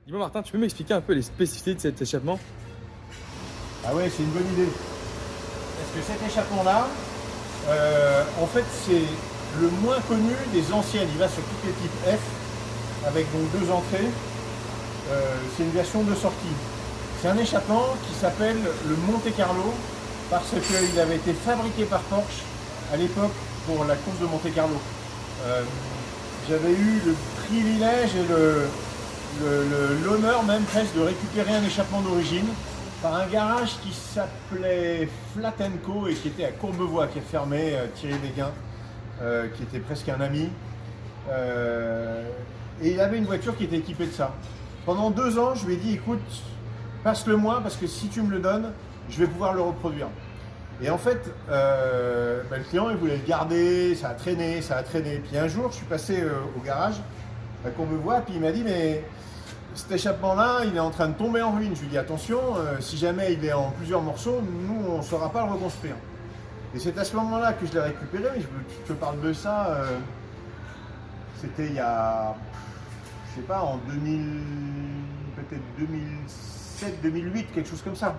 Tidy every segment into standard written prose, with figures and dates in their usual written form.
Dis-moi Martin, tu peux m'expliquer un peu les spécificités de cet échappement? Ah ouais, c'est une bonne idée. Parce que cet échappement-là, en fait, c'est le moins connu des anciennes. Il va sur toutes les types F, avec donc deux entrées. C'est une version de sortie. C'est un échappement qui s'appelle le Monte Carlo, parce qu'il avait été fabriqué par Porsche à l'époque pour la course de Monte Carlo. J'avais eu le privilège et l'honneur même presque de récupérer un échappement d'origine par un garage qui s'appelait Flat & Co et qui était à Courbevoie, qui est fermé, Thierry Béguin, qui était presque un ami. Et il avait une voiture qui était équipée de ça. Pendant 2 ans, je lui ai dit, écoute, passe-le-moi parce que si tu me le donnes, je vais pouvoir le reproduire. Et en fait, le client, il voulait le garder, ça a traîné, ça a traîné. Puis un jour, je suis passé au garage, à Courbevoie, puis il m'a dit, mais cet échappement-là, il est en train de tomber en ruine. Je lui ai dit, attention, si jamais il est en plusieurs morceaux, nous, on ne saura pas le reconstruire. Et c'est à ce moment-là que je l'ai récupéré, mais je te parle de ça, c'était il y a, je sais pas, en 2000, peut-être 2007, 2008, quelque chose comme ça.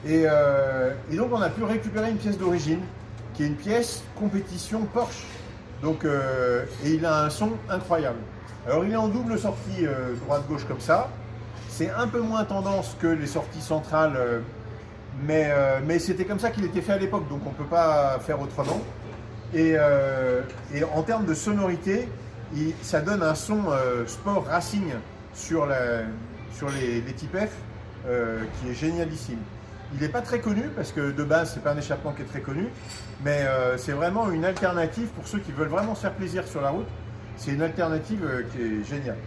Et donc on a pu récupérer une pièce d'origine, qui est une pièce compétition Porsche. Donc, et il a un son incroyable. Alors il est en double sortie droite-gauche comme ça. C'est un peu moins tendance que les sorties centrales, mais c'était comme ça qu'il était fait à l'époque, donc on ne peut pas faire autrement. Et en termes de sonorité, ça donne un son sport racing sur les types F qui est génialissime. Il n'est pas très connu parce que de base, c'est pas un échappement qui est très connu, mais c'est vraiment une alternative pour ceux qui veulent vraiment se faire plaisir sur la route. C'est une alternative qui est géniale.